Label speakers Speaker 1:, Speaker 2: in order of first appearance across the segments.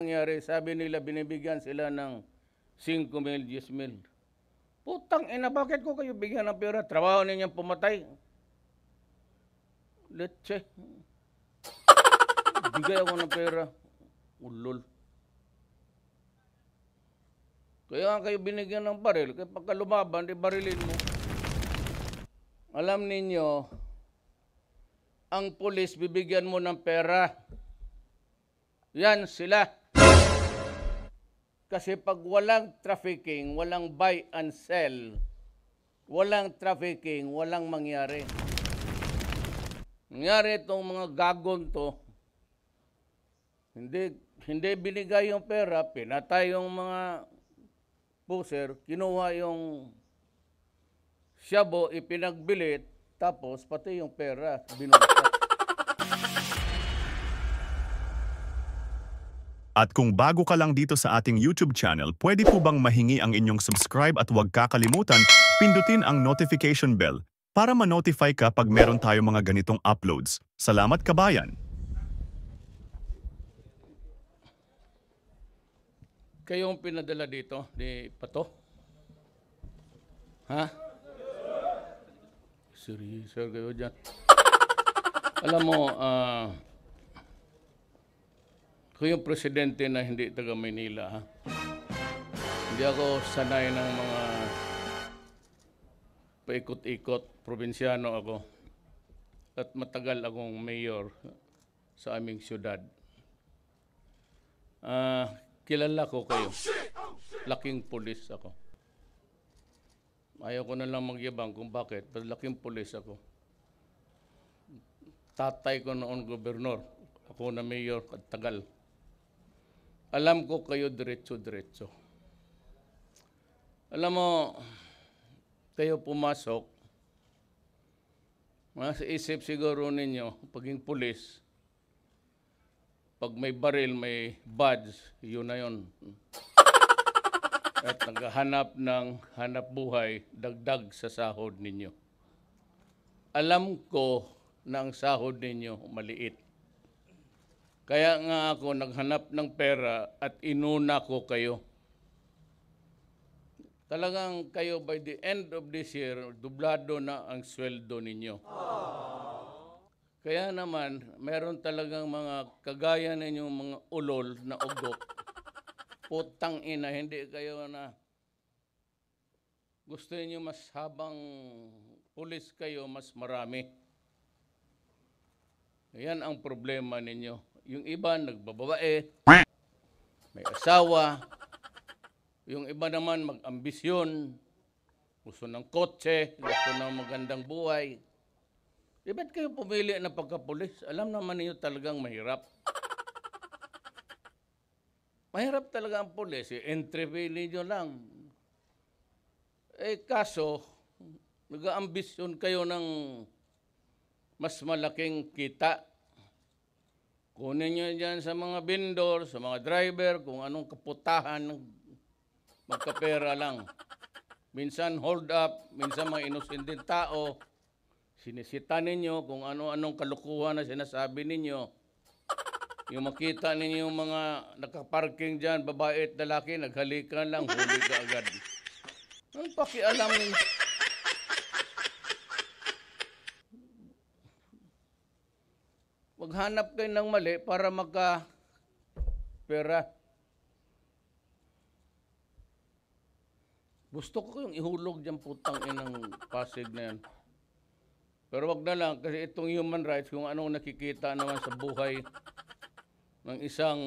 Speaker 1: nangyari, sabi nila binibigyan sila ng 5,000, 10,000. Putang ina, bakit ko kayo bigyan ng pera? Trabaho ninyong pumatay. Let's bigay ako ng pera. Ulol. Kaya kayo binigyan ng baril. Kaya pagka lumaban, di barilin mo. Alam ninyo, ang pulis bibigyan mo ng pera. Yan sila. Kasi pag walang trafficking, walang buy and sell, walang trafficking, walang mangyari. Nangyari itong mga gagon to, hindi binigay yung pera, pinatay yung mga puser, kinuha yung shabu, ipinagbilit, tapos pati yung pera, binulta.
Speaker 2: At kung bago ka lang dito sa ating YouTube channel, pwede po bang mahingi ang inyong subscribe at huwag kakalimutan, pindutin ang notification bell para ma-notify ka pag meron tayo mga ganitong uploads. Salamat kabayan!
Speaker 1: Kayong pinadala dito ni Pato? Ha? Seryoso kayo dyan. Alam mo, kayong presidente na hindi taga Manila, ha? Hindi ako sanay ng mga paikot-ikot, probinsyano ako. At matagal akong mayor sa aming syudad. Kilala ko kayo. Laking pulis ako. Ayaw ko na lang magyabang kung bakit. Pero laking pulis ako. Tatay ko noon gobernador. Ako na mayor at tagal. Alam ko kayo diretso-diretso. Alam mo, kayo pumasok, sa isip siguro ninyo, paging pulis, pag may baril, may badge, yun na yun. At naghahanap ng hanap buhay, dagdag sa sahod ninyo. Alam ko na ang sahod ninyo maliit. Kaya nga ako naghanap ng pera at inuna ko kayo. Talagang kayo by the end of this year, dublado na ang sweldo ninyo. Kaya naman, meron talagang mga kagaya ninyong mga ulol na ugok. Putang ina, hindi kayo na gusto niyo mas habang pulis kayo, mas marami. Yan ang problema ninyo. Yung iba nagbababae, may asawa. Yung iba naman mag-ambisyon, gusto ng kotse, gusto ng magandang buhay. Ba't kayo pumili na pagkapulis? Alam naman niyo talagang mahirap. Mahirap talaga ang pulis. Entry fee ninyo lang. Kaso, nag-aambisyon kayo ng mas malaking kita. Kunin nyo dyan sa mga vendor, sa mga driver, kung anong kaputahan, magkapera lang. Minsan hold up, minsan mga inosenteng tao, sinisita ninyo kung ano-anong kalukuhan na sinasabi ninyo. Yung makita ninyo yung mga nakaparking dyan, babae at lalaki, naghalikan lang, huli ka agad. Ang pakialam ninyo. Maghanap kayo ng mali para magka-pera. Gusto ko yung ihulog dyan putang inang Pasig na yan. Pero wag na lang kasi itong human rights, kung anong nakikita naman sa buhay ng isang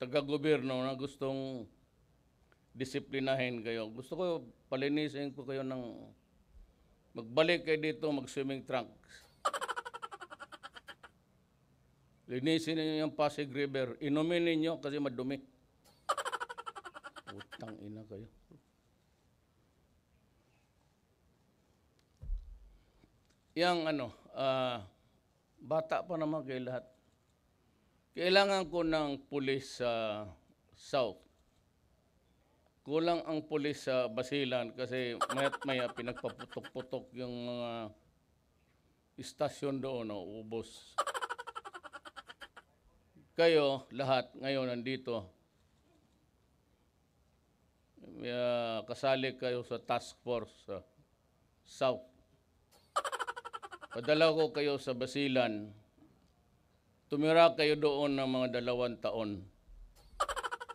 Speaker 1: taga-gobyerno na gustong disiplinahin kayo. Gusto ko palinisin ko kayo ng magbalik kayo dito mag-swimming trunks. Linisin niyo yung Pasig River. Inumin ninyo kasi madumi. Putang ina kayo. Yang bata pa naman kayo lahat. Kailangan ko ng pulis sa South. Kulang ang pulis sa Basilan kasi maya't maya pinagpaputok-putok yung mga istasyon doon, ubos. kayo lahat ngayon nandito, kasali kayo sa task force sa South. Padala ko kayo sa Basilan. Tumira kayo doon ng mga 2 taon.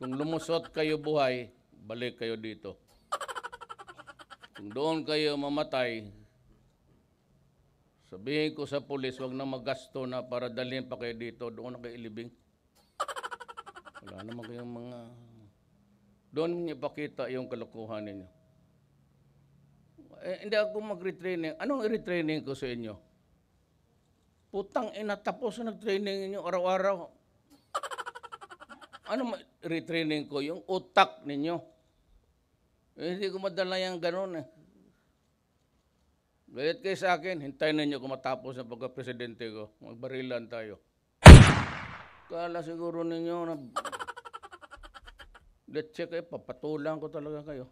Speaker 1: Kung lumusot kayo buhay, balik kayo dito. Kung doon kayo mamatay, sabihin ko sa pulis, wag na magasto na para dalhin pa kayo dito. Doon na kayo ilibing. Wala naman kayong mga... Doon niyo ipakita yung kalokohan ninyo. Hindi ako mag-retraining. Anong i-retraining ko sa inyo? Putang ina, tapos na nag-training ninyo araw-araw. Ano retraining ko? Yung utak ninyo. Hindi ko madala yung ganun eh. Galit kayo sa akin, hintayin ninyo kung matapos na pagka-presidente ko. Magbarilan tayo. Kala siguro ninyo na... Let's check eh, papatulang ko talaga kayo.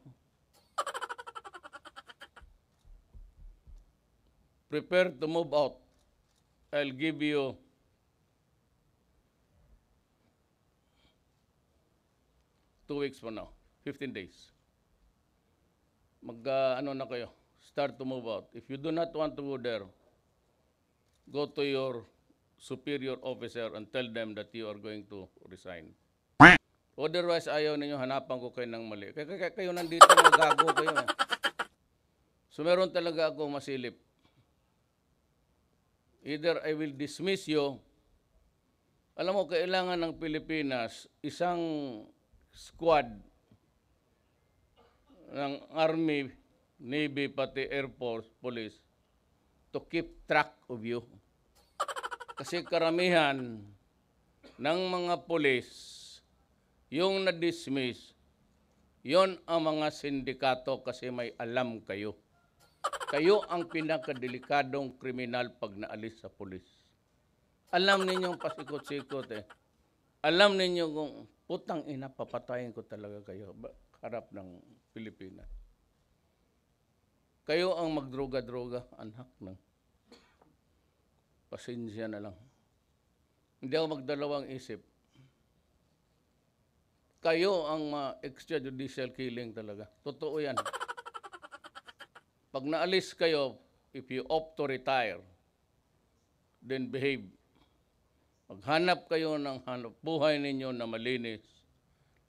Speaker 1: Prepare to move out. I'll give you 2 weeks from now, 15 days. Ano na kayo, start to move out. If you do not want to go there, go to your superior officer and tell them that you are going to resign. Otherwise, ayaw ninyo, hanapan ko kayo ng mali. Kayo nandito, magago kayo. So meron talaga ako masilip. Either I will dismiss you. Alam mo, kailangan ng Pilipinas, isang squad ng Army, Navy, pati Air Force, Police, to keep track of you. Kasi karamihan ng mga police, yung na-dismiss, yon ang mga sindikato kasi may alam kayo. Kayo ang pinakadelikadong kriminal pag naalis sa pulis. Alam ninyong pasikot-sikot eh. Alam ninyo kung putang ina, papatayin ko talaga kayo harap ng Pilipinas. Kayo ang magdroga-droga, anak ng pasensya na lang. Hindi ako magdalawang isip. Kayo ang extrajudicial killing talaga. Totoo yan. Pag naalis kayo, if you opt to retire, then behave. Maghanap kayo ng hanap buhay ninyo na malinis.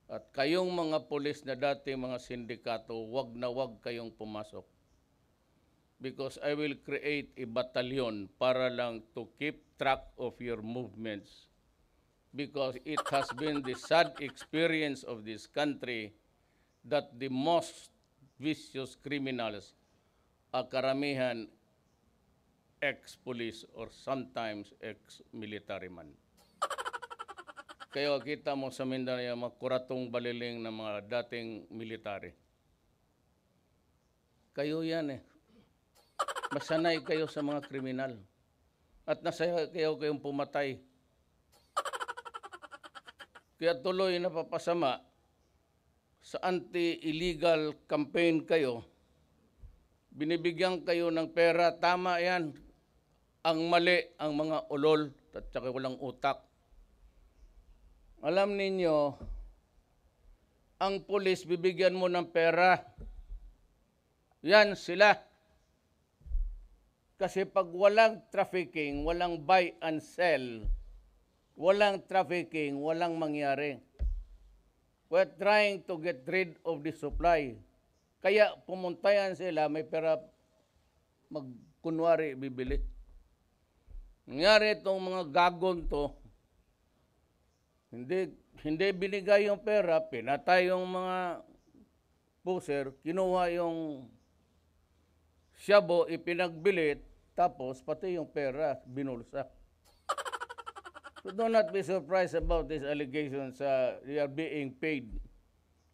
Speaker 1: At kayong mga pulis na dati mga sindikato, wag na wag kayong pumasok. Because I will create a battalion para lang to keep track of your movements. Because it has been the sad experience of this country that the most vicious criminals are karamihan ex-police or sometimes ex-military man. Kaya kita mo sa Mindanao yung mga kuratong baliling ng mga dating military. Kayo yan eh. Masanay kayo sa mga kriminal. At nasaya kayo kayong pumatay. Kaya tuloy napapasama sa anti-illegal campaign kayo, binibigyan kayo ng pera, tama yan. Ang mali, ang mga ulol at saka walang utak. Alam ninyo, ang pulis bibigyan mo ng pera. Yan sila. Kasi pag walang trafficking, walang buy and sell, walang trafficking, walang mangyari. We're trying to get rid of the supply. Kaya pumuntayan sila, may pera magkunwari bibili. Nangyari itong mga gagon to, hindi binigay yung pera, pinatay yung mga puser, kinuha yung shabu, ipinagbili, tapos pati yung pera, binulsa. So do not be surprised about these allegations they are being paid.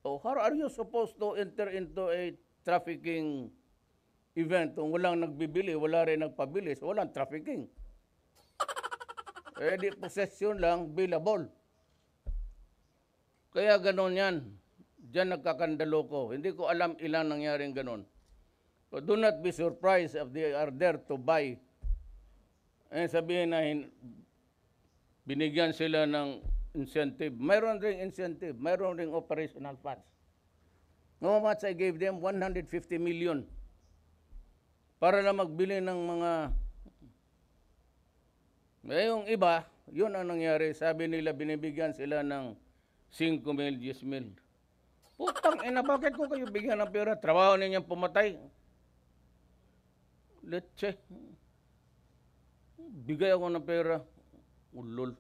Speaker 1: So how are you supposed to enter into a trafficking event kung walang nagbibili, wala rin nagpabili, so walang trafficking? Eh di possession lang, billable. Kaya ganon yan. Diyan nagkakandalo ko. Hindi ko alam ilan nangyaring ganon. So do not be surprised if they are there to buy. Eh sabihin na binigyan sila ng incentive. Mayroon ring incentive. Mayroon ring operational funds. How much I gave them? 150 million. Para lang magbili ng mga... Yung iba, yun ang nangyari. Sabi nila, binibigyan sila ng 5 mil, 10 mil. Putang ina, bakit ko kayo bigyan ng pera? Trabaho ninyong pumatay. Leche. Bigay ako ng pera. Ulol.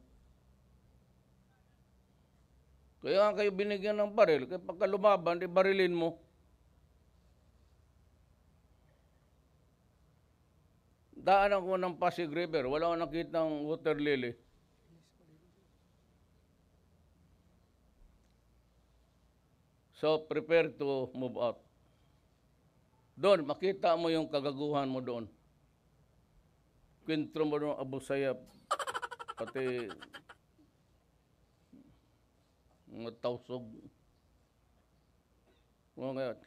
Speaker 1: Kaya kayo binigyan ng baril. Kaya pagka lumaban, di barilin mo. Daan ako ng Pasig River. Wala akong nakita ng water lily. So, prepare to move out. Doon, makita mo yung kagaguhan mo doon. Kwentro mo doon, Abu Sayyaf. Pati mga tausog. Mga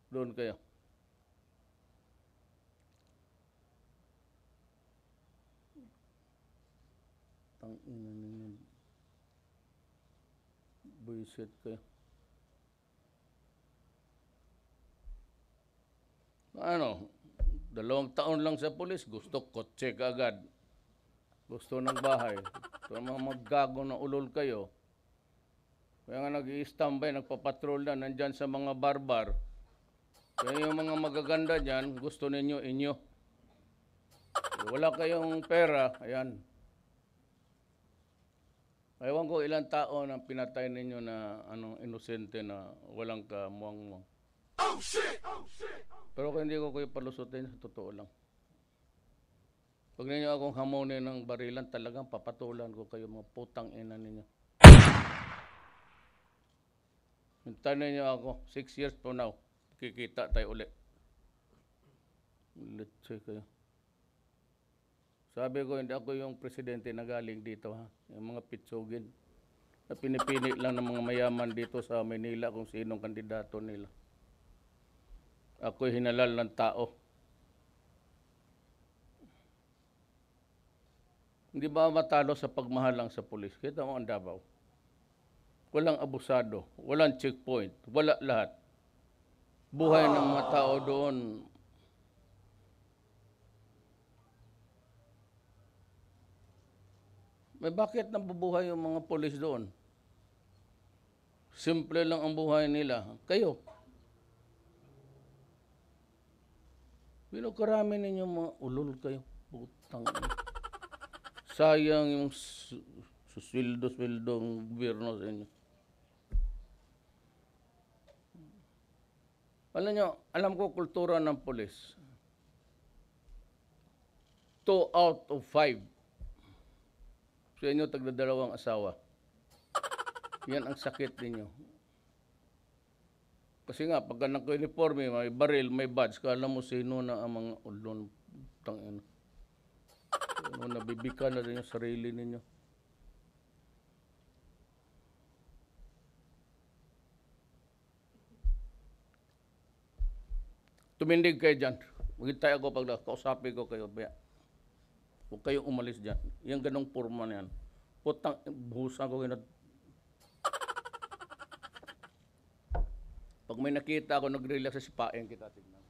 Speaker 1: doon kayo. Tangina ninyo. Buisit kayo. Ano, 2 taon lang sa pulis, gusto kotse kaagad. Gusto ng bahay. So, mga maggago na ulol kayo. Kaya nga nag-i-standby, nagpapatrol na, nandyan sa mga barbar. Kaya yung mga magaganda dyan, gusto ninyo, inyo. Wala kayong pera, ayan. Ewan ko ilang tao na pinatay ninyo na inosente na walang kamuang-muang. Oh shit! Oh shit! Pero kung hindi ko kayo palusutin, sa totoo lang. Pag ninyo akong hamonin ng barilan, talagang papatulan ko kayo, mga putang ina ninyo. Hintayin ninyo ako, 6 years from now, kikita tayo ulit. Let's kayo. Sabi ko, hindi ako yung presidente na galing dito, ha? Yung mga pitsugin. Na pinipili lang ng mga mayaman dito sa Manila kung sinong kandidato nila. Ako'y hinalal ng tao. Hindi ba matalo sa pagmahal lang sa pulis? Kita mo ang Davao. Walang abusado, walang checkpoint, wala lahat. Buhay ng mga tao doon. May bakit nabubuhay yung mga pulis doon? Simple lang ang buhay nila. Kayo. Pinukarami ninyo mga ulol kayo. Putang. Sayang yung susweldo-sweldo ng gobyerno sa inyo. Alam nyo, alam ko kultura ng pulis. 2 out of 5. Sa inyo, tagdadalawang asawa. Yan ang sakit ninyo. Kasi nga, pagka naka-uniforme, may baril, may badge, kala mo sino na ang mga ulon. Tangina. Nabibika na rin yung sarili ninyo. Tumindig kayo dyan. Maghintay ako pag kausapin ko kayo. Huwag kayong umalis dyan. Yung ganong porma na yan. Putang, buhusan ko kayo. Pag may nakita ako, nag-relax sa sipain kita. Tignan.